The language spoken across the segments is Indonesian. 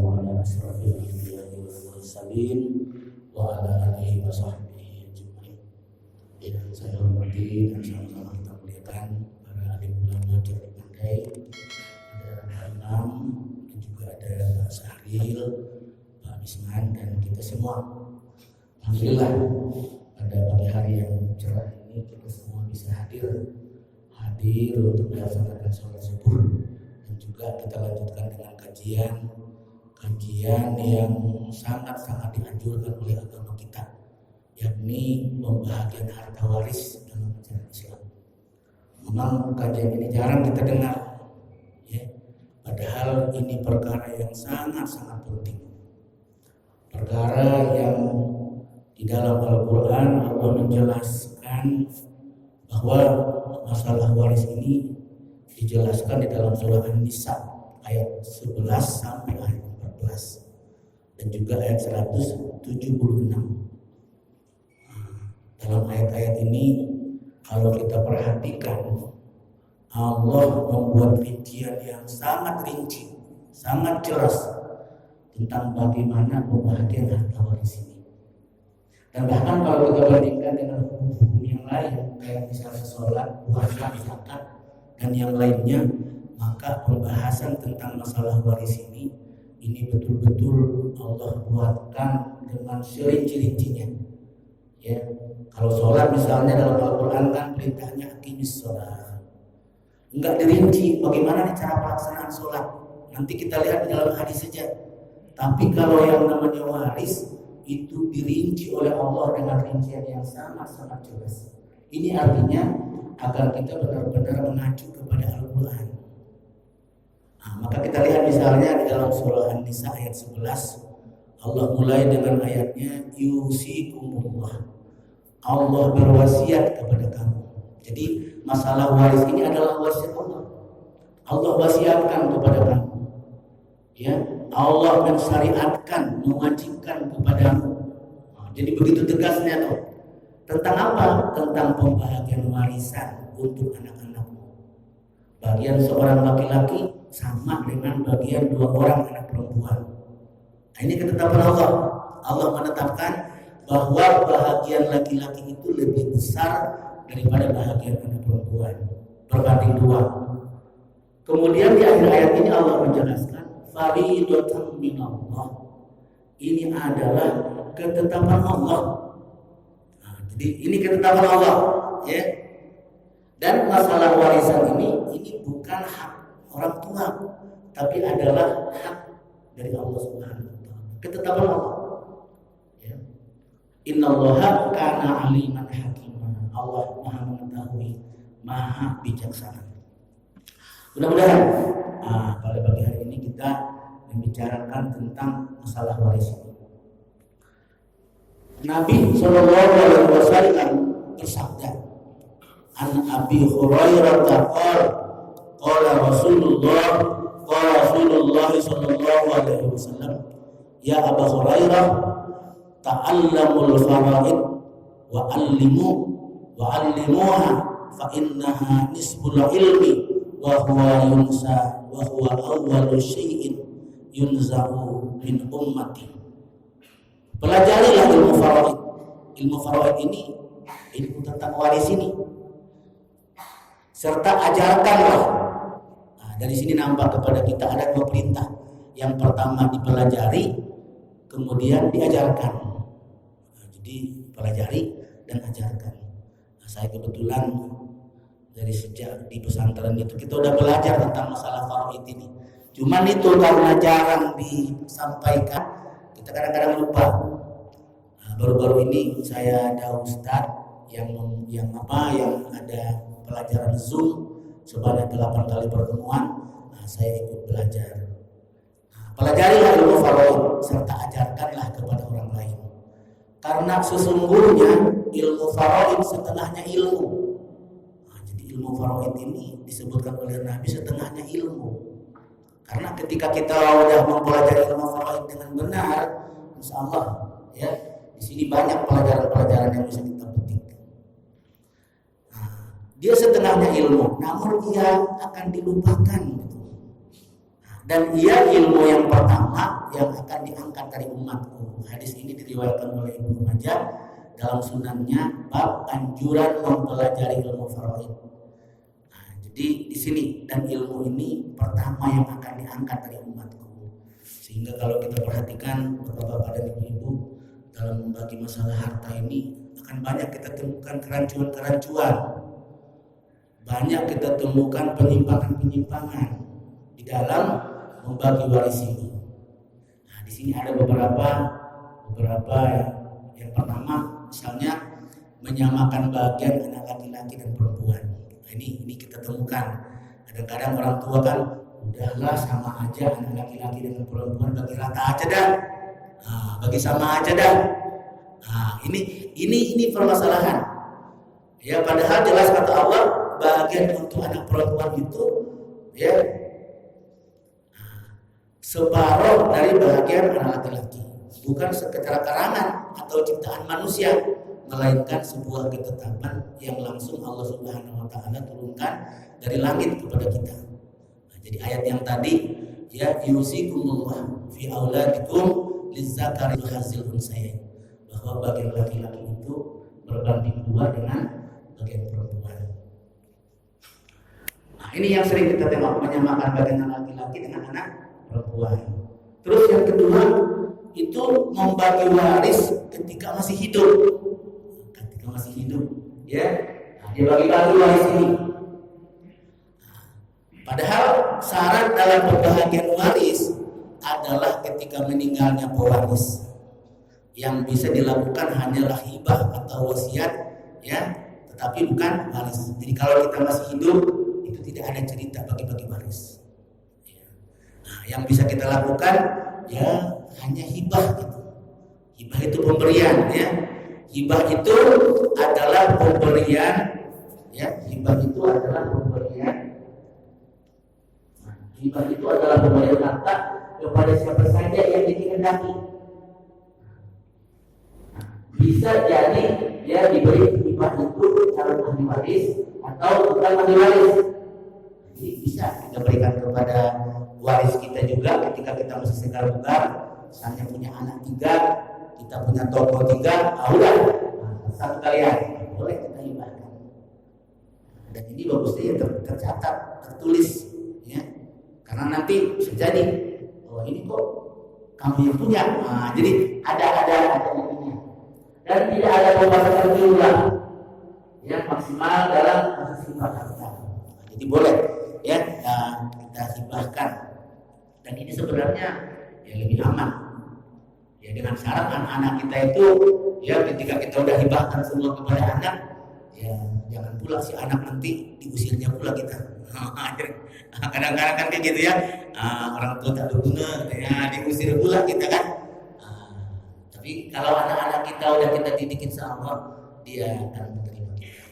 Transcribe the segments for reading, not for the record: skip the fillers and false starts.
wassalamu ala asyrafil anbiya'i wal mursalin wa ala alihi wa sahbihi ajma'in. Yang saya hormati dan sama-sama kita muliakan para alim ulama cerdik pandai, ada Pak Imam dan juga ada Pak Sahril, Pak Misman dan kita semua. Alhamdulillah pada pagi hari yang cerah ini kita semua bisa hadir untuk melaksanakan sholat subuh, dan juga kita lanjutkan dengan kajian yang sangat-sangat dianjurkan oleh agama kita, yakni pembahagian harta waris dalam ajaran Islam. Memang kajian ini jarang kita dengar, ya. Padahal ini perkara yang sangat-sangat penting, perkara yang di dalam Al-Quran Allah menjelaskan bahwa masalah waris ini dijelaskan di dalam surah An-Nisa ayat 11 sampai ayat 14 dan juga ayat 176. Dalam ayat-ayat ini kalau kita perhatikan, Allah membuat rincian yang sangat rinci, sangat jelas tentang bagaimana pembagian harta waris ini. Dan bahkan kalau kita bandingkan dengan hukum-hukum yang lain, kayak misalnya sholat, puasa, zakat, dan yang lainnya, maka pembahasan tentang masalah waris ini betul-betul Allah buatkan dengan serinci-rincinya. Ya, kalau sholat misalnya dalam Al-Quran kan perintahnya aqimis sholat, enggak dirinci bagaimana cara pelaksanaan sholat. Nanti kita lihat di dalam hadis saja. Tapi kalau yang namanya waris itu dirinci oleh Allah dengan rincian yang sangat-sangat jelas. Ini artinya agar kita benar-benar mengacu kepada Al-Quran. Maka kita lihat misalnya di dalam surah An-Nisa ayat 11, Allah mulai dengan ayatnya yusikumullah. Allah berwasiat kepada kamu. Jadi masalah waris ini adalah wasiat Allah. Allah wasiatkan kepada kamu. Ya, Allah mensyariatkan, mewajibkan kepadamu. Jadi begitu tegasnya tuh. Tentang apa? Tentang pembahagian warisan untuk anak-anakmu. Bagian seorang laki-laki sama dengan bagian 2 orang anak perempuan. Nah, ini ketetapan Allah. Allah menetapkan bahwa bahagian laki-laki itu lebih besar daripada bahagian anak perempuan, berbanding 2. Kemudian di akhir ayat ini Allah menjelaskan faridatan minallah. Ini adalah ketetapan Allah. Jadi ini ketetapan Allah, ya. Dan masalah warisan ini bukan hak orang tua, tapi adalah hak dari Allah Subhanahu wa taala. Ketetapan Allah. Ya. Innallaha kana aliman hakima. Allah Maha mengetahui, Maha bijaksana. Mudah-mudahan pada pagi hari ini kita membicarakan tentang masalah waris ini. Nabi Shallallahu Alaihi Wasallam bersabda, An Abi Hurairah qala Rasulullah Shallallahu Alaihi Wasallam, Ya Abu Hurairah, ta'allamul faraid wa allimuha fa innaha nisbul ilmi wa huwa yunsa wa huwa awwalu syai'in yunza'u min ummati. Pelajarilah ilmu faraid. Ilmu faraid ini ilmu tentang waris ini, serta ajarkanlah. Dari sini nampak kepada kita ada 2 perintah. Yang pertama dipelajari, kemudian diajarkan. Jadi pelajari dan ajarkan. Saya kebetulan dari sejak di pesantren itu kita udah belajar tentang masalah faraid ini. Cuman itu karena jarang disampaikan, kita kadang-kadang lupa. Baru-baru ini saya ada ustadz yang ada pelajaran Zoom sebanyak 8 kali pertemuan. Saya ikut belajar. Pelajarilah ilmu faraid serta ajarkanlah kepada orang lain. Karena sesungguhnya ilmu faraid setengahnya ilmu. Jadi ilmu faraid ini disebutkan oleh Nabi setengahnya ilmu. Karena ketika kita sudah mempelajari ilmu faraid dengan benar, insya Allah, ya, di sini banyak pelajaran-pelajaran yang bisa kita petik. Dia setengahnya ilmu, namun ia akan dilupakan. Dan ia ilmu yang pertama pertama yang akan diangkat dari umatku. Hadis ini diriwayatkan oleh Ibnu Majah dalam sunannya bab anjuran mempelajari ilmu faraid. Nah, jadi di sini dan ilmu ini pertama yang akan diangkat dari umatku. Sehingga kalau kita perhatikan bapak-bapak dan ibu-ibu dalam membagi masalah harta ini akan banyak kita temukan kerancuan-kerancuan. Banyak kita temukan penyimpangan-penyimpangan di dalam membagi waris ini. Nah, di sini ada beberapa yang pertama misalnya menyamakan bagian anak laki-laki dan perempuan. Nah, ini kita temukan. Kadang-kadang orang tua kan udahlah sama aja anak laki-laki dengan perempuan bagi rata aja dah. Nah, bagi sama aja dah. Nah, ini permasalahan. Ya padahal jelas kata Allah bagian untuk anak perempuan itu ya separuh dari bagian anak laki-laki, bukan sekedar karangan atau ciptaan manusia, melainkan sebuah ketetapan yang langsung Allah Subhanahu wa taala turunkan dari langit kepada kita. Nah, jadi ayat yang tadi ya yusikumullah fi auladikum lizzakari hazzil unsayain, bahwa bagian laki-laki itu berbanding dua dengan bagian perempuan. Nah, ini yang sering kita tengok, menyamakan bagian anak laki-laki dengan anak perempuan. Terus yang kedua itu membagi waris ketika masih hidup. Ketika masih hidup, ya, nah, dibagi-bagi waris ini. Nah, padahal syarat dalam pembagian waris adalah ketika meninggalnya pewaris. Yang bisa dilakukan hanyalah hibah atau wasiat, ya, tetapi bukan waris. Jadi kalau kita masih hidup itu tidak ada cerita bagi-bagi waris. Nah, yang bisa kita lakukan ya hanya hibah gitu. Hibah itu pemberian ya. Hibah itu adalah pemberian ya. Hibah itu adalah pemberian. Nah, hibah itu adalah pemberian harta kepada siapa saja yang dikehendaki. Nah, bisa jadi ya diberi hibah itu calon ahli waris atau bukan ahli waris. Jadi bisa kita berikan kepada waris kita juga ketika kita masih segar bugar, misalnya punya anak 3, kita punya toko 3, udah satu kalian boleh kita hibahkan. Dan ini bagusnya tercatat, tertulis, ya, karena nanti bisa jadi, oh ini kok kamu yang punya. Nah, jadi ada ininya. Dan tidak ada pembatasan jumlah yang maksimal dalam kasus hibah harta. Jadi boleh, ya, kita hibahkan. Dan ini sebenarnya ya lebih aman. Ya dengan syarat anak-anak kita itu ya ketika kita udah hibahkan semua kepada anak, ya jangan pula si anak nanti diusirnya pula kita. Kadang-kadang kan kayak gitu ya, orang tua tak berguna, ya diusir pula kita kan. Tapi kalau anak-anak kita udah kita didikin sama, dia akan menerima kita.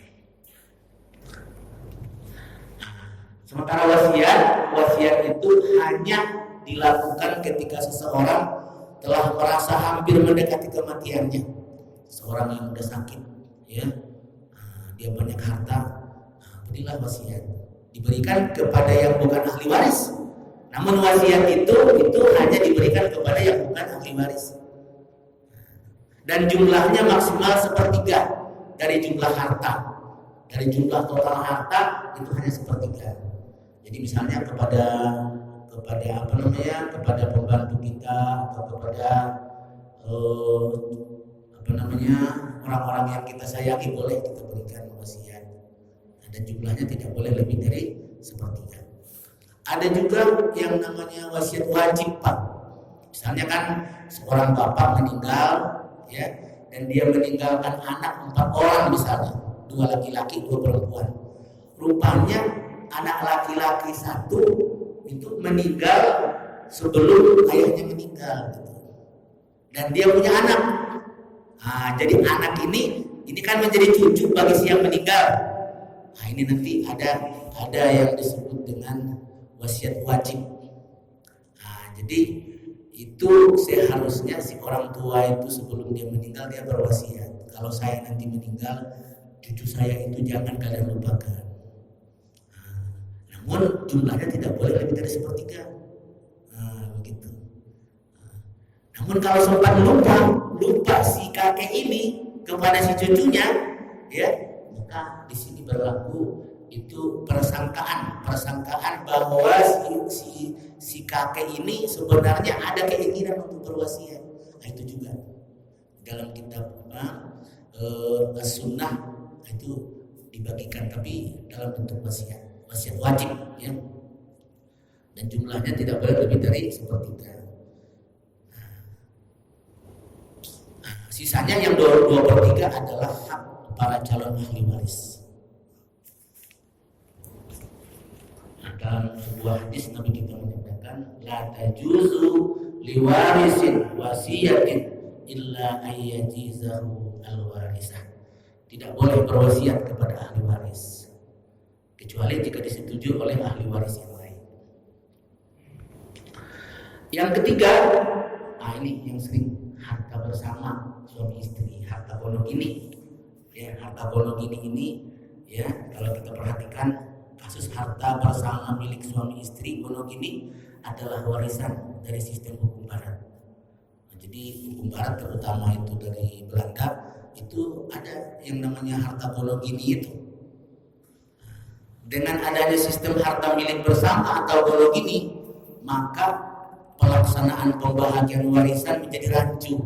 Sementara wasiat itu hanya dilakukan ketika seseorang telah merasa hampir mendekati kematiannya. Seorang yang sudah sakit, ya, dia banyak harta, berilah wasiat. Diberikan kepada yang bukan ahli waris. Namun wasiat itu hanya diberikan kepada yang bukan ahli waris. Dan jumlahnya maksimal 1/3 dari jumlah harta. Dari jumlah total harta itu hanya 1/3. Jadi misalnya kepada kepada pembantu kita atau kepada orang-orang yang kita sayangi boleh kita berikan wasiat. Dan jumlahnya tidak boleh lebih dari 1/3. Ada juga yang namanya wasiat wajib, Pak. Misalnya kan seorang bapak meninggal, ya, dan dia meninggalkan anak 4 orang misalnya, 2 laki-laki 2 perempuan. Rupanya anak laki-laki 1 itu meninggal sebelum ayahnya meninggal, gitu. Dan dia punya anak. Nah, jadi anak ini kan menjadi cucu bagi si yang meninggal. Nah, ini nanti ada yang disebut dengan wasiat wajib. Nah, jadi itu seharusnya si orang tua itu sebelum dia meninggal dia berwasiat, kalau saya nanti meninggal, cucu saya itu jangan kalian lupakan. Namun jumlahnya tidak boleh lebih dari 1/3. Begitu. Namun kalau sempat lupa si kakek ini kepada si cucunya, ya, maka di sini berlaku itu persangkaan bahwa si kakek ini sebenarnya ada keinginan untuk berwasiat. Nah, itu juga dalam kitab As-Sunnah itu dibagikan, tapi dalam bentuk wasiat wajib, ya. Dan jumlahnya tidak boleh lebih dari sepertiga. Sisanya yang 2/3 adalah hak para calon ahli waris. Dalam sebuah hadis Nabi kita menyatakan, la tajuzu liwarisin wasiyatin illa ayyajizahu alwarisah. Tidak boleh berwasiat kepada ahli waris kecuali jika disetujui oleh ahli waris yang lain. Yang ketiga, ini yang sering, harta bersama suami istri, harta gonogini. Ya, harta gonogini ini, ya, kalau kita perhatikan kasus harta bersama milik suami istri gonogini adalah warisan dari sistem hukum barat. Nah, jadi hukum barat terutama itu dari Belanda itu ada yang namanya harta gonogini itu. Dengan adanya sistem harta milik bersama atau gonogini, maka pelaksanaan pembahagian warisan menjadi rancu.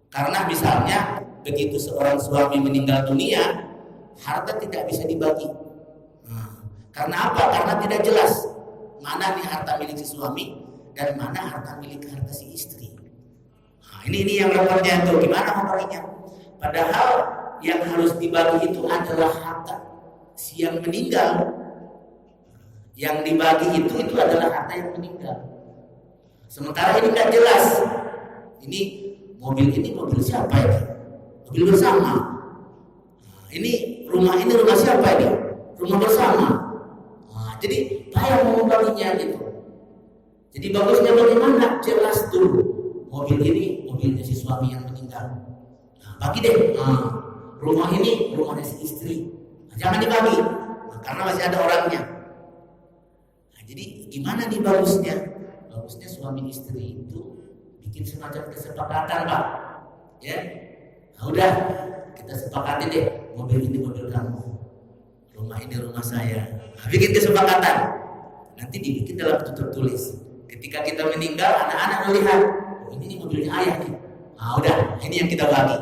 Karena misalnya begitu seorang suami meninggal dunia, harta tidak bisa dibagi. Karena apa? Karena tidak jelas mana nih harta milik si suami dan mana harta milik si istri. Nah, ini yang repotnya itu, gimana membaginya? Padahal yang harus dibagi itu adalah harta si yang meninggal. Yang dibagi itu adalah harta yang meninggal. Sementara ini tidak jelas. Ini mobil siapa ini? Mobil bersama. Nah, ini rumah siapa ini? Rumah bersama. Nah, jadi payah mau membaginya gitu. Jadi bagusnya bagaimana? Jelas dulu. Mobil ini mobilnya si suami yang meninggal. Nah, bagi deh. Rumah ini rumahnya si istri. Nah, jangan dibagi. Nah, karena masih ada orangnya. Nah, jadi gimana nih bagusnya? Bagusnya suami istri itu bikin semacam kesepakatan, Pak. Ya, nah, udah kita sepakati deh, mobil ini mobil kamu, rumah ini rumah saya. Nah, bikin kesepakatan. Nanti dibikin dalam tertulis. Ketika kita meninggal, anak-anak melihat, oh ini mobilnya ayah nih. Nah, udah, ini yang kita bagi.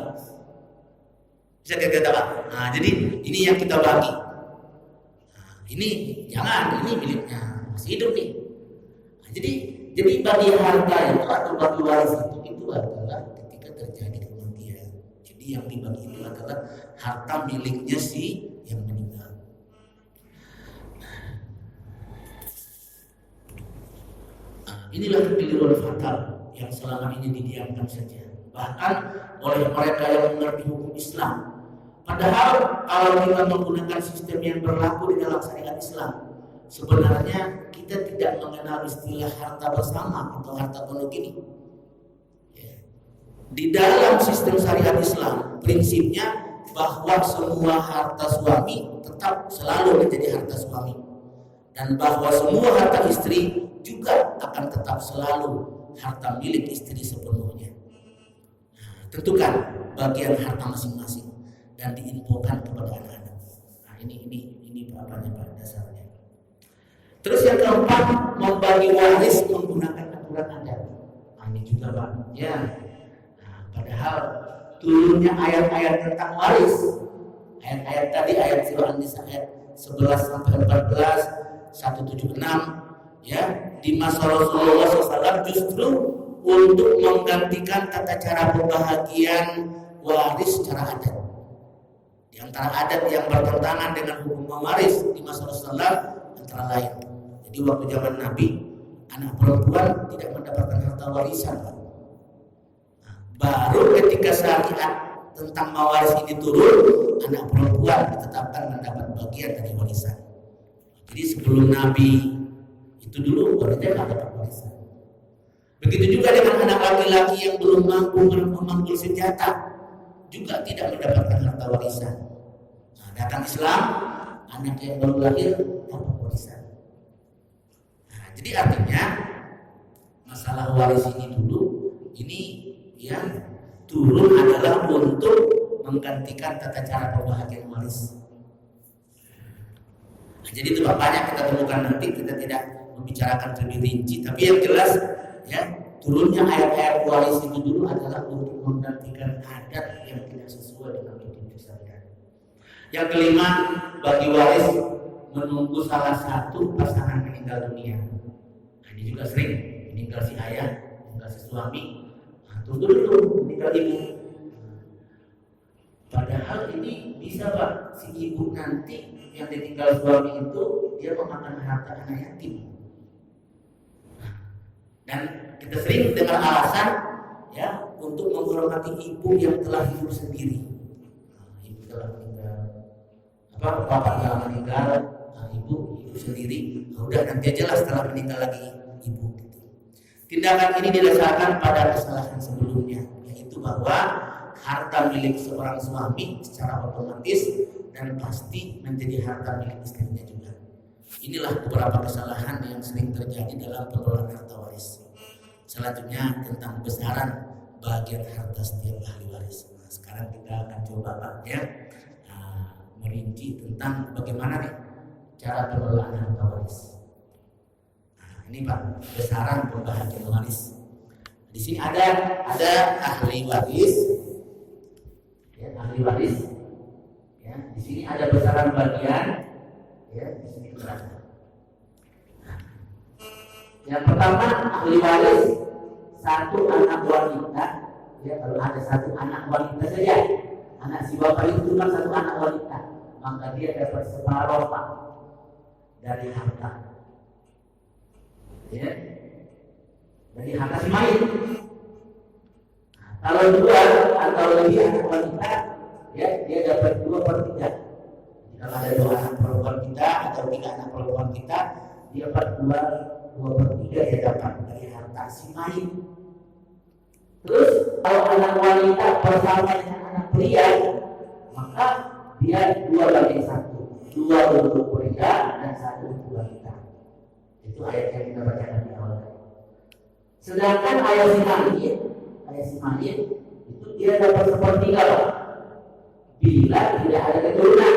Bisa kita Pak. Nah, jadi ini yang kita bagi. Nah, ini jangan, ini miliknya masih hidup nih. Nah, jadi bagi harta itu atau bagi waris itu adalah ketika terjadi kematian. Jadi yang dibagi itu adalah harta miliknya si yang meninggal. Nah, inilah kekeliruan fatal yang selama ini didiamkan saja, bahkan oleh mereka yang mengerti hukum Islam. Padahal kalau kita menggunakan sistem yang berlaku di dalam syariat Islam, sebenarnya kita tidak mengenal istilah harta bersama atau harta gonogini. Di dalam sistem syariat Islam, prinsipnya bahwa semua harta suami tetap selalu menjadi harta suami, dan bahwa semua harta istri juga akan tetap selalu harta milik istri sepenuhnya. Nah, tentukan bagian harta masing-masing dan diinfokan kepada anak-anak. Nah, ini apanya Pak dasarnya. Terus yang keempat, membagi waris menggunakan aturan adat. Nah, ini juga Pak. Ya. Nah, padahal turunnya ayat-ayat tentang waris, ayat-ayat tadi, ayat surah An-Nisa ayat 11 sampai 14, 176, ya, di masa Rasulullah SAW justru untuk menggantikan tata cara pembahagian waris secara adat. Di antara adat yang bertentangan dengan hukum mewaris di masa Rasulullah antara lain. Jadi waktu zaman Nabi, anak perempuan tidak mendapatkan harta warisan. Nah, baru ketika syariat tentang mewaris ini turun, anak perempuan ditetapkan mendapat bagian dari warisan. Jadi sebelum Nabi itu dulu wanita tidak dapat warisan. Begitu juga dengan anak laki-laki yang belum mampu memanggul senjata, juga tidak mendapatkan harta warisan. Nah, datang Islam, anak yang baru lahir dapat warisan. Nah, jadi artinya masalah waris ini dulu Ini yang turun adalah untuk menggantikan tata cara pembahagian waris. Jadi itu bapaknya kita temukan nanti, kita tidak membicarakan lebih rinci, tapi yang jelas ya turunnya ayat-ayat waris itu dulu adalah untuk menggantikan adat yang tidak sesuai dengan hidup syariat. Yang kelima, bagi waris menunggu salah satu pasangan meninggal dunia. Nah, ini juga sering meninggal si ayah, meninggal si suami, tunggu dulu meninggal ibu. Padahal ini bisa Pak, si ibu nanti yang ditinggal suami itu dia memakan harta anak yatim. Dan kita sering dengar alasan ya untuk menghormati ibu yang telah hidup sendiri. Ibu telah meninggal, bapak telah meninggal, ibu hidup sendiri. Udah nanti aja lah setelah meninggal lagi ibu. Tindakan ini didasarkan pada kesalahan sebelumnya, yaitu bahwa harta milik seorang suami secara otomatis dan pasti menjadi harta milik istrinya juga. Inilah beberapa kesalahan yang sering terjadi dalam pengelolaan harta waris. Selanjutnya tentang besaran bagian harta setiap ahli waris. Nah, sekarang kita akan coba Pak ya merinci tentang bagaimana nih cara pengelolaan harta waris. Nah, ini Pak, besaran pembagian waris. Di sini ada ahli waris. Ya, ahli waris. Ya, di sini ada besaran bagian. Ya, di sini berada. Nah, yang pertama ahli waris satu anak wanita. Ya, kalau ada satu anak wanita saja, anak si bapak itu cuma satu anak wanita, maka dia dapat separuh Pak dari harta. Ya, dari harta si mayit. Kalau dua atau lebih anak wanita, ya dia dapat 2/3. Kalau ada 2 anak perempuan kita atau 3 anak perempuan kita, dia dapat 2/3 dia dapat dari harta si mayit. Terus kalau anak wanita bersama dengan anak pria, maka dia 2/1, 2 untuk pria dan 1 untuk wanita. Itu ayat yang kita bacakan di awal. Sedangkan ayat si mayit itu dia dapat 1/3 bila tidak ada keturunan,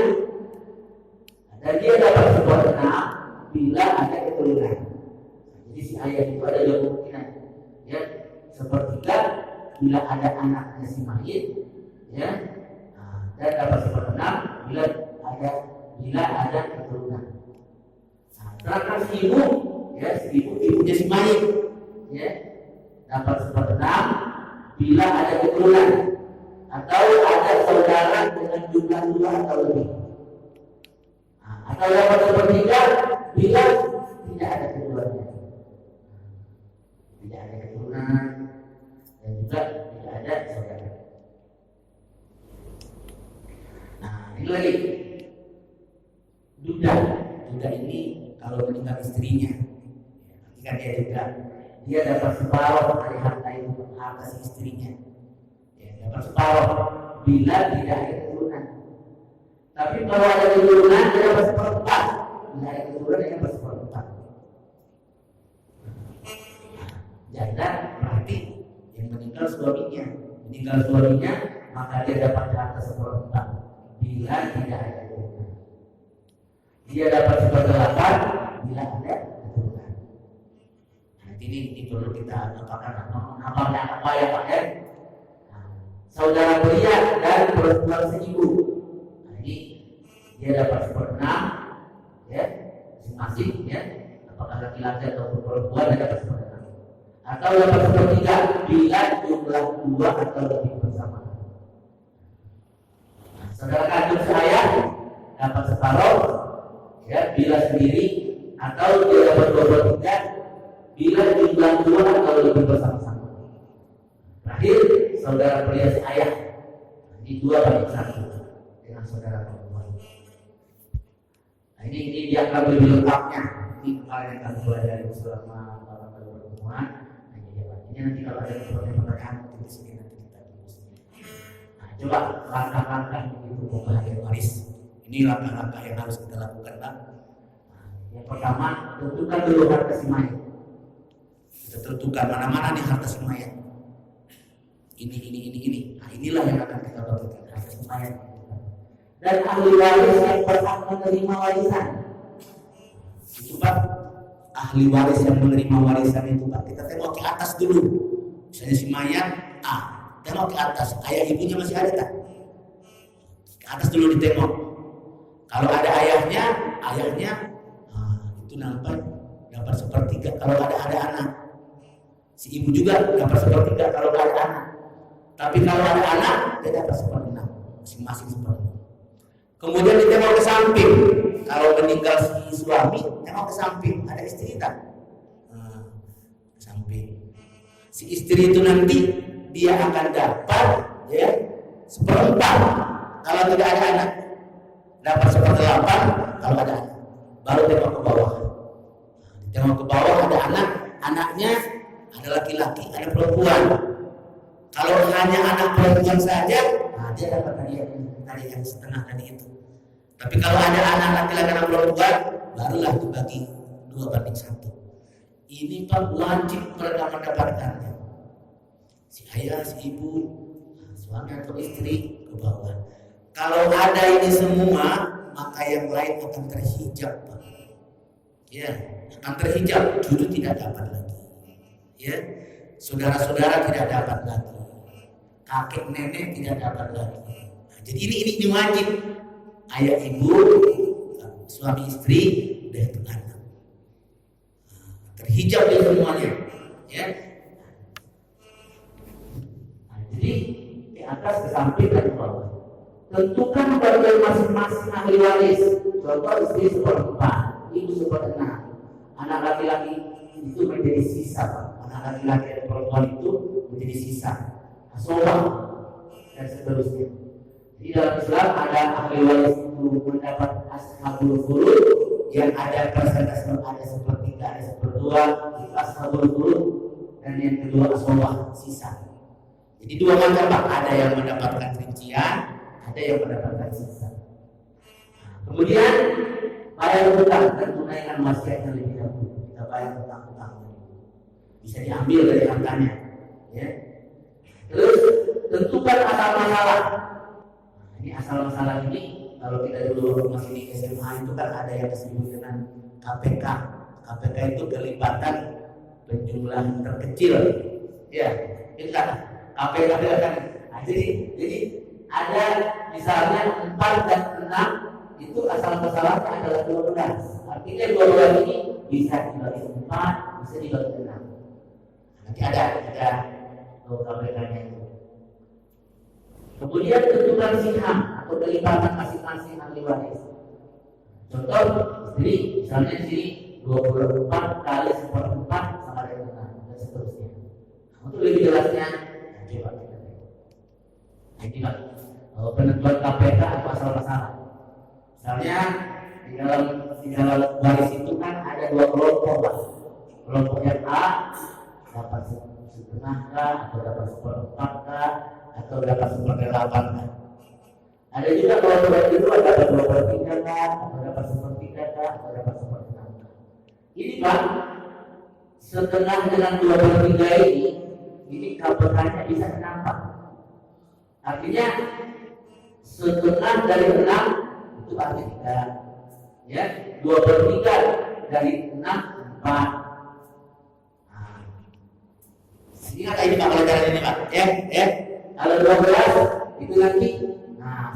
dan dia dapat 1/6 bila ada keturunan. Jadi si ayat itu ada 2 kemungkinan, ya 1/3 bila ada anaknya si mayit, ya, dan dapat 1/6 bila ada keturunan. Sedangkan si ibu, ya ibunya si mayit, ya dapat 1/6 bila ada keturunan atau ada saudara dengan jumlah 2 atau lebih. Atau dapat 1/3 bila tidak ada keduanya, tidak ada keturunan dan juga tidak ada saudara. Nah, ini lagi duda ini kalau meninggal istrinya, ketika dia duda, dia dapat separuh dari harta itu, harta si istrinya. Ya, dapat separuh bila tidak ada keturunan. Tapi kalau ada keturunan dia dapat 1/4. Bila ada keturunan dia dapat 1/4. Janda berarti yang meninggal suaminya, maka dia dapat harta 1/4 bila tidak ada keturunan. Dia dapat 1/8 bila ada keturunan. Ini perlu kita apakah apa ya Pak ya? Saudara pria dan perempuan seibu. Nah, ini dia dapat 1/6 ya masing-masing ya. Apakah laki-laki atau perempuan dia dapat 1/6. Atau dapat 1/3 bila jumlah 2 atau lebih bersama. Nah, saudara kandung saya dapat separuh ya bila sendiri, atau dia dapat 2/3 bila jumlah 2 atau lebih bersama-sama. Terakhir, saudara pria si ayah, ini 2/1 dengan saudara perempuan. Nah, ini dia akan lebih lengkapnya. Ini kemarin yang kami pelajari selama 8 kali pertemuan. Nah, ini nanti kalau ada pertanyaan di sini nanti kita tulis. Nah, coba langkah-langkah untuk pembagian waris. Ini langkah-langkah yang harus kita lakukan, Pak. Nah, yang pertama, tentukan dulu harta si mayat. Kita tentukan mana-mana nih harta si mayat. ini. Nah, inilah yang akan kita bagikan harta mayat. Dan ahli waris yang berhak menerima warisan. Itu Pak, ahli waris yang menerima warisan itu Pak, kita tengok ke atas dulu. Misalnya si mayat, tengok ke atas, ayah ibunya masih ada tak? Ke atas dulu ditengok. Kalau ada ayahnya, itu dapat sepertiga. Kalau ada anak, si ibu juga dapat sepertiga kalau ada anak. Tapi kalau ada anak, dia dapat seperenam, masing-masing seperenam. Kemudian ditengok ke samping. Kalau meninggal si suami, tengok ke samping, ada istri tak? Ke samping. Si istri itu nanti dia akan dapat seperempat kalau tidak ada anak, dapat 1/8 kalau ada anak. Baru tengok ke bawah. Tengok ke bawah ada anaknya ada laki-laki, ada perempuan. Kalau hanya anak perempuan saja, dia dapat tadi yang setengah tadi itu. Tapi kalau ada anak laki-laki dan perempuan, barulah dibagi 2/1. Ini Pak wajib mereka mendapatkannya. Si ayah, si ibu, suami atau istri ke bawah. Kalau ada ini semua, maka yang lain akan terhijab Pak. Ya, akan terhijab, cucu tidak dapat lagi. Ya, saudara-saudara tidak dapat lagi. Kakek nenek tidak dapat lagi. Nah, jadi ini wajib. Ayah ibu, suami istri, dan itu anak. Terhijab di semuanya. Ya. Nah, jadi di atas, ke samping dan ke bawah. Tentukan bagian masing-masing ahli waris. Contoh istri 1/4, ibu 1/6. Anak laki-laki itu menjadi sisa. Anak laki-laki dan perempuan itu menjadi sisa. Asobah dan seterusnya. Di dalam Islam ada ahli waris itu mendapat ashabul furud yang ada persentase, ada 1/3, ada 1/2 itu ashabul furud, dan yang kedua asobah, sisa. Jadi dua macam Pak, ada yang mendapatkan rincian, ada yang mendapatkan sisa. Kemudian bayar hutang dan tunaikan wasiatnya lebih dahulu. Kita bayar hutang-hutang, bisa diambil dari hartanya. Ya. Terus tentukan asal masalah. Ini asal masalah ini kalau kita dulu masih di SMA itu kan ada yang disebut dengan KPK. KPK itu kelipatan penjumlahan terkecil. Ya, itu kan KPK kan. Nah, jadi ada misalnya 4 dan 6 itu asal masalahnya adalah 12. Artinya 12 ini bisa dibagi 4, bisa dibagi 6. Nanti ada KPK-nya itu. Kemudian tentukan siham atau kelipatan masing-masing ahli waris. Contoh istri, misalnya istri 24 kali 1/4 sama dengan 6 dan seterusnya. Untuk lebih jelasnya, coba kita lihat. Ini Pak, penentuan KPK atau asal masalah. Misalnya di dalam waris itu kan ada 2 kelompok Pak. Kelompok yang A dapat 1/2 atau dapat 1/4 atau dapat 1/8. Ada juga kelompok yang kedua dapat 2/3 atau dapat 1/3 atau dapat 1/6. Ini Pak, setengah dengan 2/3 ini KPK-nya bisa 6 Pak. Artinya setengah dari 6 itu arti 3. Ya, 2/3 dari 6 4. Ingat ini Pak pelajaran ini Pak. Ya. Kalau 12 itu nanti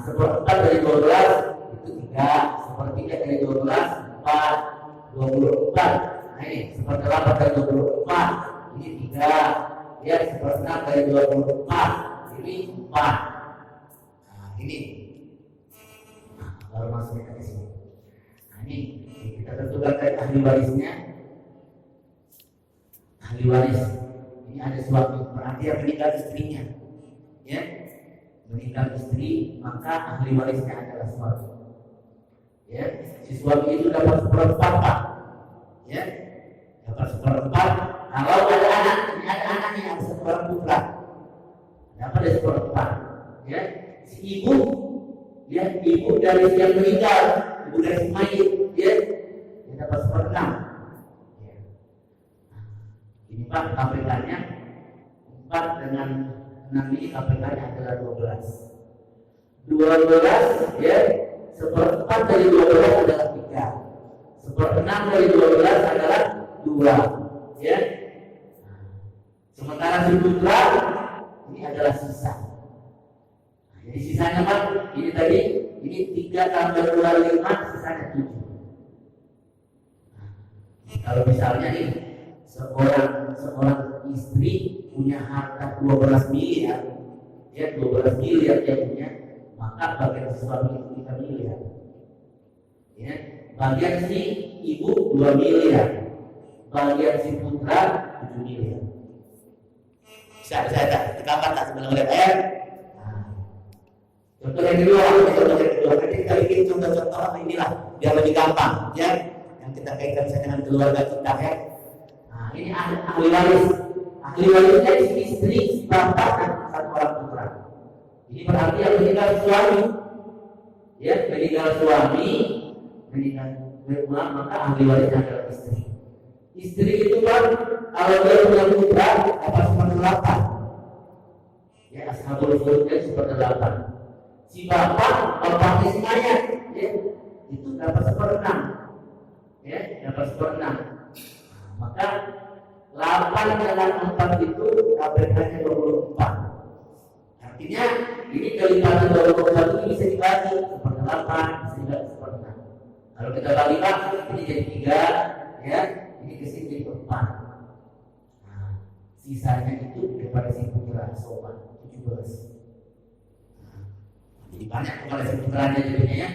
1/4 dari 12 itu 3, 1/3 dari 12 4, 24. Nah ini 1/8 dari 24 ini 3, ya 1/6 dari 24 ini 4. Nah ini baru masuknya ke sini. Nah ini kita tentukan dari ahli warisnya. Ahli waris ini ada suami, berarti yang meninggal istrinya. Ya, meninggal istri, maka ahli warisnya adalah suami. Ya, si suami itu dapat 1/4 Pak. Ya, dapat 1/4. Kalau ada anak, ini ada anaknya yang seorang putra, dapat ada 1/4. Ya, si ibu, ya ibu dari yang meninggal, ibu dari si mayit, ya, dia dapat 1/6. Ya. Ini Pak KPK-nya 4 dengan 6 ini KPK-nya adalah 12. 12 ya, seperempat dari 12 adalah 3. Seperenam dari 12 adalah 2 ya. Sementara si putra ini adalah sisa. Jadi sisanya Pak, ini tadi ini 3 tambah 2 5, sisanya 7. Kalau misalnya nih seorang istri punya harta 12 miliar, ya 12 miliar dia punya, maka bagian suami itu 3 miliar. Ya, bagian si ibu 2 miliar, bagian si putra 7 miliar. Bisa ditambah tak sebenarnya ya? Contoh yang kedua, nanti kita bikin contoh-contoh inilah biar lebih gampang, ya. Yang kita kaitkan dengan keluarga kita ya. Nah, ini ahli waris. Ahli warisnya istri, bapak, dan 1 orang putra. Ini berarti yang meninggal suami, ya meninggal suami, maka ahli warisnya adalah istri. Istri itu kan kalau dia punya putra dapat 1/8. Ya ashabul furud 1/8. Si bapaknya si mayat, ya itu dapat 1/6. Ya dapat 1/6. Maka 8 dengan 4 itu KPK-nya 24. Artinya ini kelipatan 21 ini bisa dibagi 1/8, bisa dibagi 1/6. Kalau kita bagi Pak, ini jadi 3, ya ini kesini jadi 4. Nah, sisanya itu kepada si putra sobat 17. Jadi banyak kepada si putranya jadinya ya.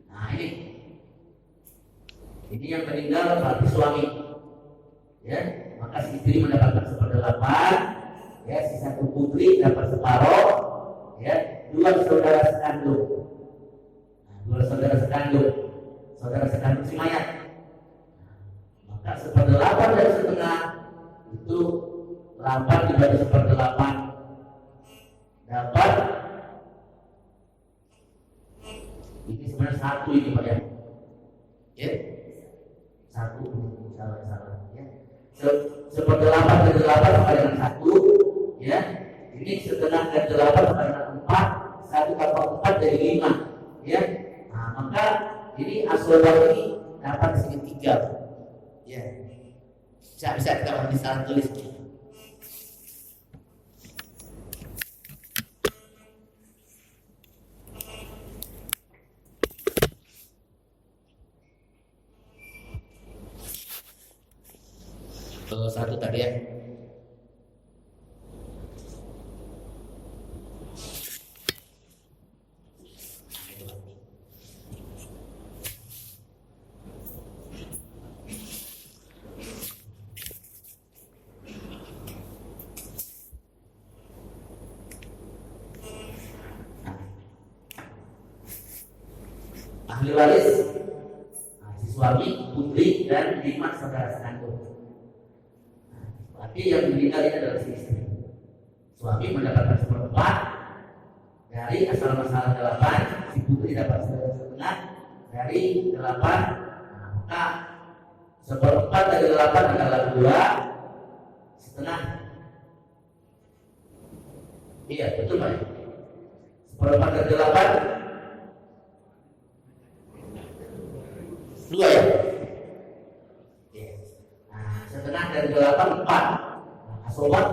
Nah ini yang meninggal berarti suami, ya maka si istri mendapatkan 1/8, ya si 1 putri dapat separuh, ya 2 saudara sekandung. Nah, 2 saudara sekandung si mayat. Maka 1/8 dari setengah itu 8 dibagi 1/8 dapat ini sebenarnya 1 ini Pak ya. Ya. 1 salah ya. 1/8 dari 8 sama dengan 1 ya. Ini setengah dari 8 sama dengan 4, 1 tambah 4 dari 5 ya. Nah, maka ini asobar ini dapat di sini 3 ya. Bisa kita bisa tulis. Satu tadi ya. Ahli waris si suami, putri, dan 5 saudara sekandung. Berarti yang meninggal ini adalah si istri. Suami mendapatkan 1/4 dari asal masalah 8, si putri dapat 1/2 dari 8. Nah, maka 1/4 dari 8 adalah 2,5. Iya betul Pak. 1/4 dari 8 2 ya. Nah, setengah dari 8 4. Nah, sobat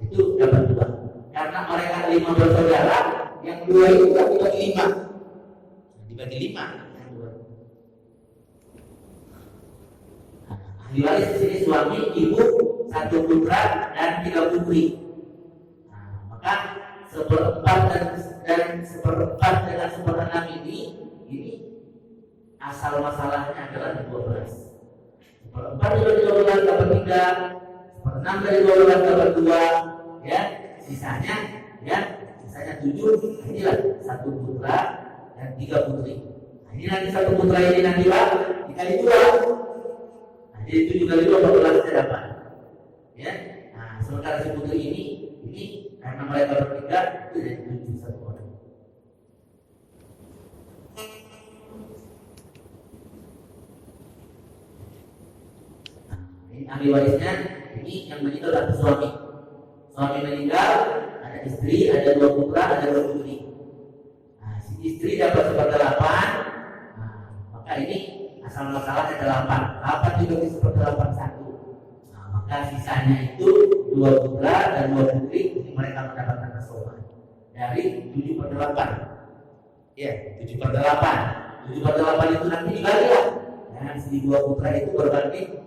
itu dapat 2. Karena mereka 5 bersaudara, yang 2 itu dibagi 5. Dibagi 5 yang 2. Nah, ahli waris di sini suami, ibu, 1 putra dan 3 putri. Nah, maka 1/4 dan 1/4 dengan 1/6 ini asal masalahnya adalah 12. 1/4 dari 12 dapat 3, 1/6 dari 12 dapat 2, ya sisanya 7. Inilah 1 putra dan 3 putri. Nah, ini nanti 1 putra ini nanti Pak dikali 2. Nah, jadi 7 kali 2 14 saya dapat. Ya. Nah, sementara si putri ini karena mereka bertiga itu jadi 7 1 orang. ahli warisnya ini yang meninggal satu suami. Suami meninggal, ada istri, ada 2 putra, ada 2 putri. Nah, si istri dapat 1/8. Nah, maka ini asal masalahnya 8. 8 dibagi 1/8 1. Nah, maka sisanya itu 2 putra dan 2 putri, ini mereka mendapatkan asobah dari 7/8. Ya, 7/8. 7/8 itu nanti dibagi lah. Nah, si 2 putra itu berbagi.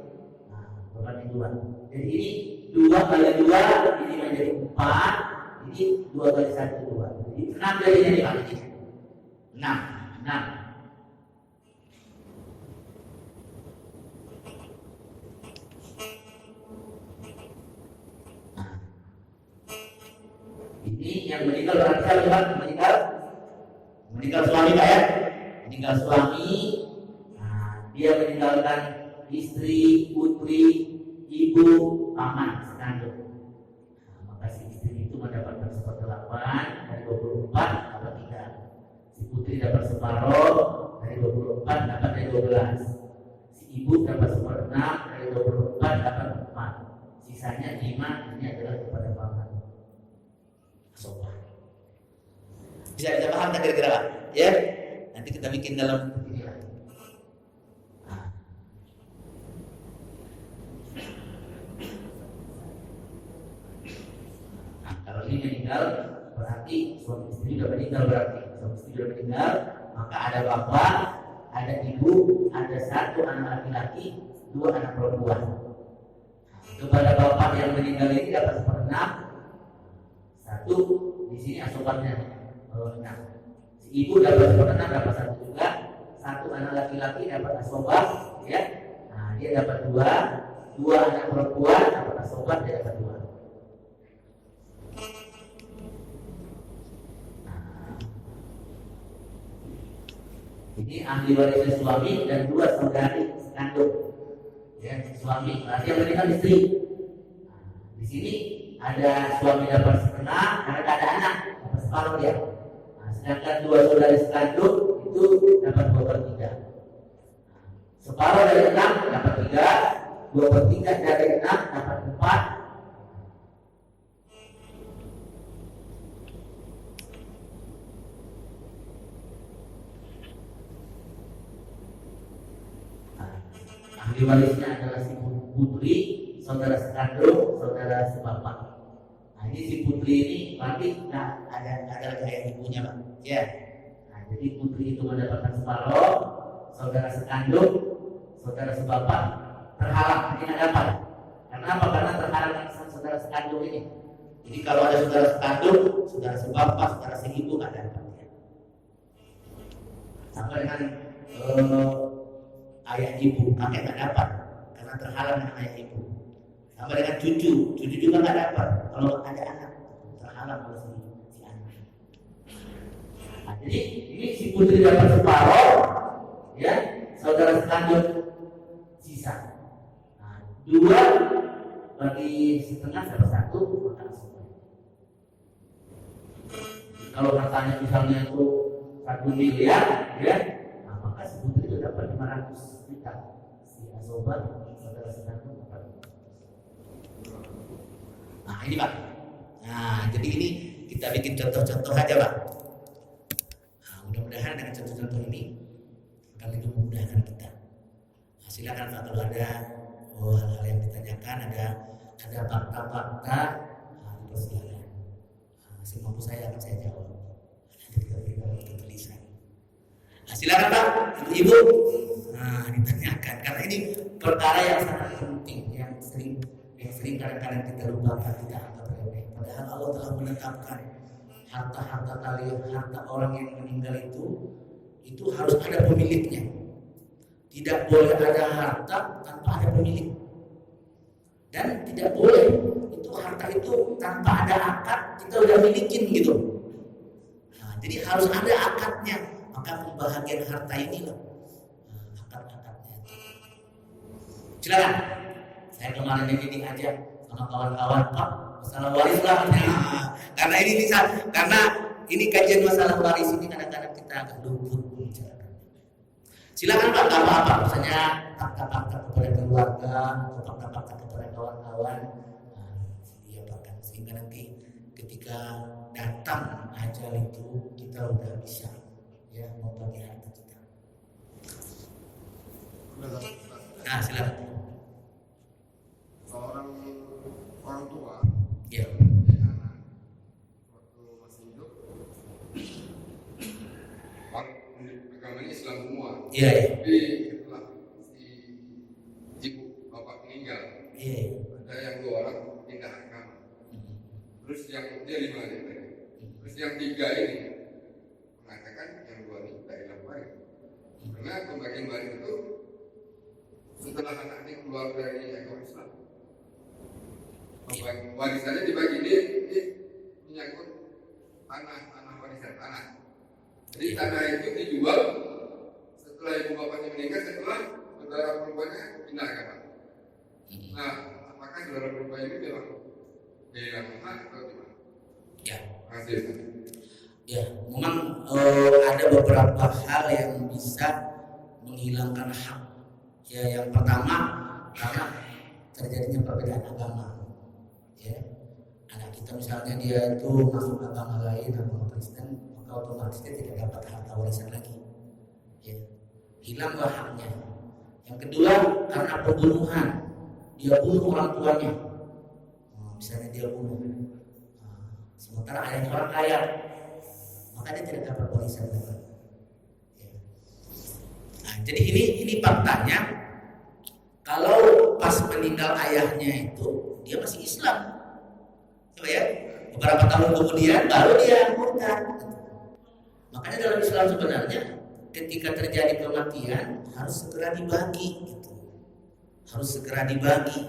Nah, berbagi 2. Jadi ini 2 kali 2 ini menjadi 4. Ini 2 kali 1 2. Jadi 6 jadinya dibagi. 6. Nah, ini yang meninggal berarti siapa? Meninggal suami Pak ya? Meninggal suami. Nah, dia meninggalkan istri, putri, ibu, paman, sekandung. Nah, maka si istri itu mendapatkan 1/8 dari 24 dapat 3. Si putri dapat separuh dari 24 dapat dari 12. Si ibu dapat 1/6 dari 24 dapat 4. Sisanya 5, ini adalah kepada paman. Sopan. Bisa paham tak kira-kira Pak? Ya, nanti kita bikin dalam ini lah. Nah, kalau ini meninggal berarti suami istri sudah meninggal berarti suami istri sudah meninggal, maka ada bapak, ada ibu, ada 1 anak laki-laki, 2 anak perempuan. Nah, kepada bapak yang meninggal ini dapat 1/6. 1 di sini asobannya 6. Si ibu dapat 1/6 dapat 1 juga. 1 anak laki-laki dapat asoban, ya. Nah, dia dapat 2 anak perempuan dapat asoban, dia dapat 2. Nah, ini ahli warisnya suami dan 2 saudari sekandung. Ya, suami berarti yang meninggal istri. Nah, di sini ada suami dapat 1/2 karena ada anak dapat separuh dia. Nah, sedangkan 2 saudari sekandung itu dapat 2/3. Nah, separuh dari 6 dapat 3, 2/3 dari 6 dapat 4. Nah, ahli warisnya adalah si putri, saudara sekandung, saudara sebapak. Nah, ini si putri ini berarti ada kayak ibunya Pak. Ya. Nah, jadi putri itu mendapatkan separuh, saudara sekandung, saudara sebapak terhalang tidak dapat. Karena apa? Karena terhalang saudara sekandung ini. Jadi kalau ada saudara sekandung, saudara sebapak, saudara seibu nggak dapat. Ya. Sampai dengan ayah ibu, kakek nggak dapat karena terhalang dengan ayah ibu. Sampai dengan cucu juga nggak dapat kalau ada anak, terhalang oleh si anak. Nah, jadi ini si putri dapat separuh, ya, saudara sekandung sisa. Nah, 2 bagi setengah dapat 1, maka asupan. Kalau hartanya misalnya itu 1 miliar, ya, nah, maka si putri itu dapat 500 juta. Si asoban saudara sekandung dapat. Nah, ini Pak. Nah, jadi ini kita bikin contoh-contoh aja Pak. Nah, mudah-mudahan dengan contoh-contoh ini akan lebih memudahkan kita. Nah, silakan Pak kalau ada hal-hal yang ditanyakan, ada fakta-fakta, nah, dipersilakan. Nah, semampu saya akan saya jawab. Nanti kita tulisan. Nah, silakan Pak, Ibu. Nah, ditanyakan karena ini perkara yang sangat penting, yang sering kadang-kadang kita lupakan, tidak anggap remeh. Padahal Allah telah menetapkan harta-harta kalian, harta orang yang meninggal itu harus ada pemiliknya. Tidak boleh ada harta tanpa ada pemilik. Dan tidak boleh itu harta itu tanpa ada akad kita udah milikin gitu. Nah, jadi harus ada akadnya. Maka pembahagian harta inilah akad-akadnya. Silakan. Saya kemarin ini aja sama kawan-kawan Pak masalah waris lah. Nah, karena ini kajian masalah waris ini kadang-kadang kita agak luput membicarakan. Silakan Pak, apa-apa misalnya fakta-fakta kepada keluarga, fakta-fakta kepada kawan-kawan, dia bahkan sehingga nanti ketika datang ajal itu kita udah bisa ya membagi harta kita. Nah, silakan. Seorang orang tua Ya. anak waktu masih hidup, agamanya Islam semua. Iya. Ya. Tapi setelah si ibu bapak meninggal, Iya. ada yang 2 orang pindah agama. Terus yang dia 5 aja. Terus yang 3 ini mengatakan yang 2 ini tidak hilang waris. Karena pembagian waris itu setelah anaknya keluar dari agama Islam, warisannya dibagi dia menyangkut tanah warisan tanah. Jadi tanah itu dijual setelah ibu bapaknya meninggal, setelah saudara perempuannya pindah agama. Nah, apakah saudara perempuan ini memang kehilangan hak atau gimana? Ya. Masih. Ya, memang ada beberapa hal yang bisa menghilangkan hak. Ya, yang pertama karena terjadinya perbedaan agama. Ya, anak kita misalnya dia itu masuk agama lain, agama Kristen, maka otomatis dia tidak dapat harta warisan lagi. Ya, hilanglah haknya. Yang kedua karena pembunuhan, dia bunuh orang tuanya. Misalnya dia bunuh, sementara ayahnya orang kaya, maka dia tidak dapat warisan lagi. Ya. Nah, jadi ini faktanya. Kalau pas meninggal ayahnya itu dia masih Islam, coba ya, beberapa tahun kemudian baru dia murtad. Makanya dalam Islam sebenarnya ketika terjadi kematian harus segera dibagi, gitu. Harus segera dibagi.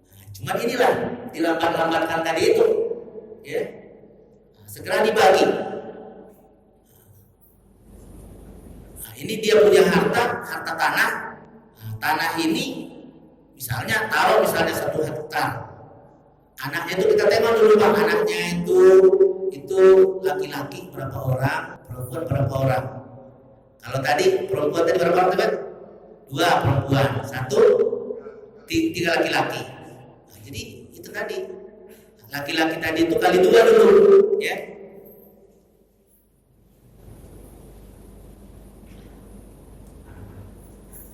Nah, cuman inilah dilambat-lambatkan tadi itu, ya, segera dibagi. Nah, ini dia punya harta tanah. Tanah ini misalnya taruh misalnya 1 hektar. Anaknya itu kita tema dulu Bang, anaknya itu laki-laki berapa orang, perempuan berapa orang. Kalau tadi perempuan tadi berapa orang teman? 2 perempuan, 3 laki-laki. Nah, jadi itu tadi laki-laki tadi itu kali 2 dulu, ya.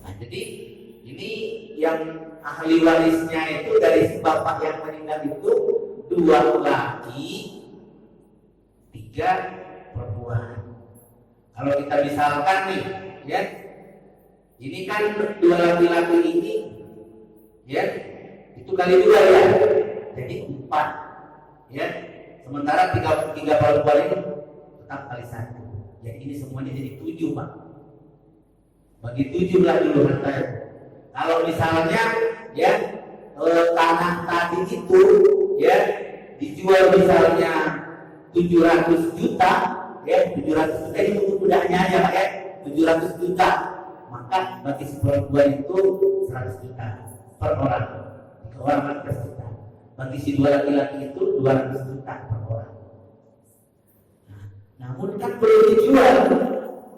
Nah, jadi ini yang ahli warisnya itu dari si bapak yang meninggal itu 2 laki, 3 perempuan. Kalau kita misalkan nih, ya, ini kan 2 laki-laki ini, ya, itu kali 2 ya, jadi 4, ya. Sementara 3 perempuan ini tetap kali 1. Jadi ini semuanya jadi 7 Pak. Bagi 7 lah dulu hartanya. Kalau misalnya ya tanah tadi itu ya dijual misalnya 700 juta, ya 700 juta ini untuk mudahnya aja Pak ya, 700 juta, maka bagi si perempuan itu 100 juta per orang, 3 orang 100 juta. Bagi si 2 laki-laki itu 200 juta per orang. Nah, namun kan belum dijual,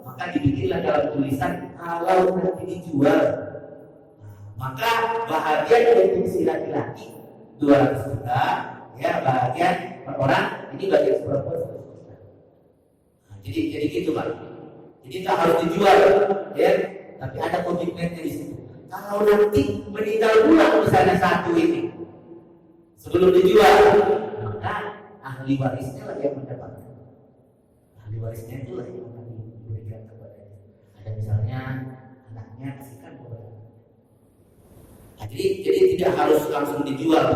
maka dibikinlah dalam tulisan kalau nanti dijual, maka bahagian untuk si laki-laki 200 juta, ya bahagian per orang ini bagian perempuan 100 juta. Nah, jadi gitu Pak. Jadi tak harus dijual, ya. Tapi ada komitmennya di situ. Kalau nanti meninggal pula misalnya 1 ini sebelum dijual, maka ahli warisnya lah yang mendapatkan. Ahli warisnya itu lah yang akan diberikan kepadanya. Ada misalnya anaknya kasihkan kepada. Nah, jadi tidak harus langsung dijual.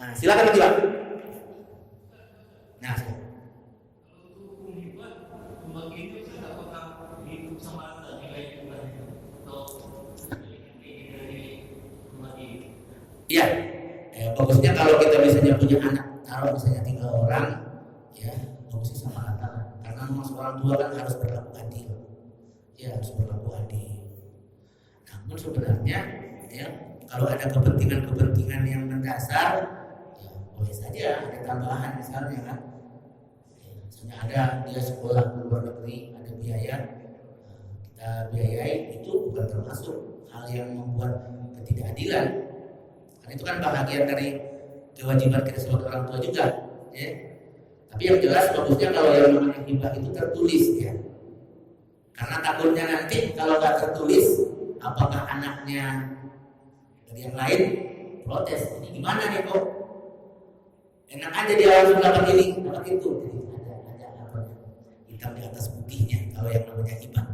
Nah, silakan lagi Pak. Nah, iya, bagusnya kalau kita misalnya punya anak, taruh misalnya 3 orang, ya bagusnya sama rata. Karena orang tua kan harus berlaku adil, ya harus berlaku adil. Namun sebenarnya, ya kalau ada kepentingan yang mendasar, ya boleh saja ada tambahan misalnya kan. Ya, misalnya ada dia sekolah ke luar negeri, ada biaya, kita biayai itu bukan termasuk hal yang membuat ketidakadilan. Karena itu kan bahagian dari kewajiban kita sebagai orang tua juga, ya. Tapi yang jelas bagusnya kalau yang namanya hibah itu tertulis, ya. Karena takutnya nanti kalau nggak tertulis, apakah anaknya dari yang lain protes, ini gimana nih kok? Enak aja dia langsung dapat ini, dapat itu. Jadi ada apa? Hitam di atas putihnya kalau yang namanya hibah.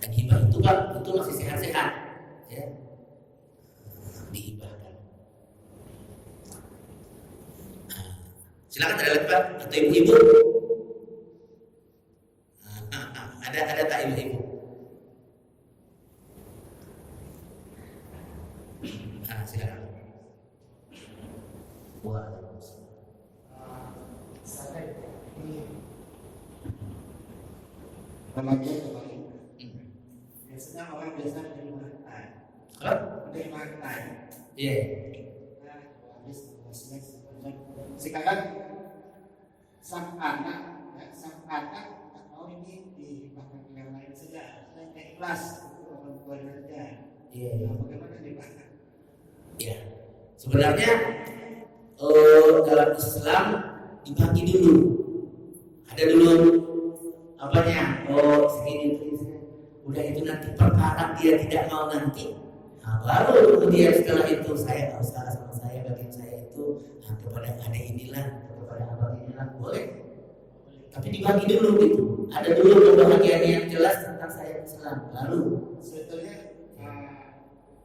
Dan hibah itu kan itu masih sehat-sehat, ya. Dihibahkan. Nah, silakan ada lagi Pak atau ibu-ibu. Ada tak ibu-ibu? Silakan. Saya ini remaja kemarin. Biasanya orang biasa menerima time. Menerima time. Iya. Habis sekarang sang anak tak mau ini dibahas yang lain saja. Saya ikhlas orang tua saja. Iya. Bagaimana nih Pak? Ya, sebenarnya dalam Islam dibagi dulu. Ada dulu apanya? Segini. Udah itu nanti perkara dia tidak mau nanti. Nah, baru kemudian setelah itu saya nggak usah sama saya bagian saya itu kepada ada inilah kepada abang inilah boleh. Tapi dibagi dulu gitu. Ada dulu pembagian yang jelas tentang saya Islam. Baru Sebetulnya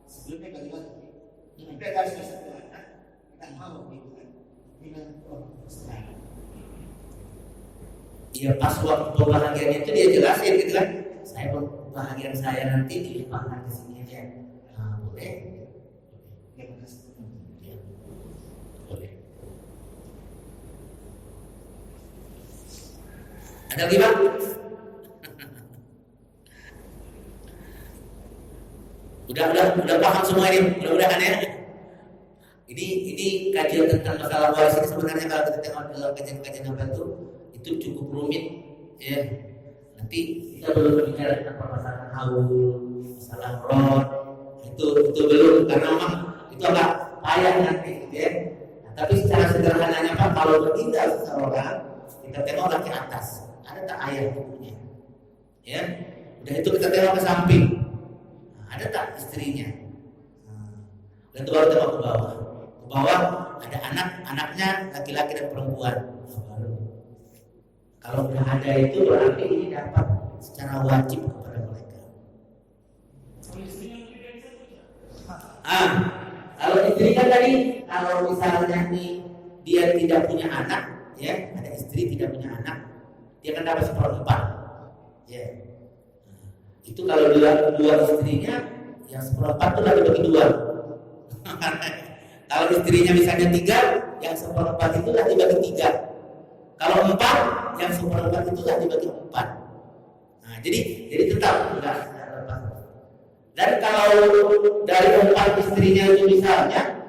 sebelumnya bagaimana? Tapi ada sesuatu tak mau gitu kan? Iya pas waktu pembahagian itu dia jelasin gitu kan. Saya bahagian saya nanti dilimpahkan ke sini aja. Nah, boleh. Ya, boleh. Ada lagi Pak? Udah paham semua ini, mudah-mudahan ya. Ini kajian tentang masalah waris ini sebenarnya kalau kita tengok dalam kajian-kajian apa itu cukup rumit, ya. Nanti kita belum bicara tentang permasalahan haul, masalah rod, itu belum karena memang itu agak payah nanti, ya. Nah, tapi secara sederhananya Pak, kalau bertindak seseorang, kita tengoklah ke atas, ada tak ayah ibunya, ya. Udah itu kita tengok ke samping, nah, ada tak istrinya, dan itu baru tengok ke bawah. Ke bawah ada anaknya laki-laki dan perempuan. Kalau sudah ada itu berarti ini dapat secara wajib kepada mereka. Kalau istri kan tadi, kalau misalnya dia tidak punya anak, ya ada istri tidak punya anak, dia akan dapat 1/4. Ya. Itu kalau dua istrinya, yang 1/4 itu lagi bagi 2. Kalau istrinya misalnya 3, yang 1/4 itu lagi bagi 3. Kalau 4, yang 1/4 itu lagi bagi 4. Nah, jadi tetap enggak lepas. Dan kalau dari 4 istrinya itu misalnya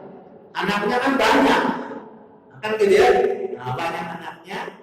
anaknya kan banyak, akan gitu ya. Nah, banyak anaknya.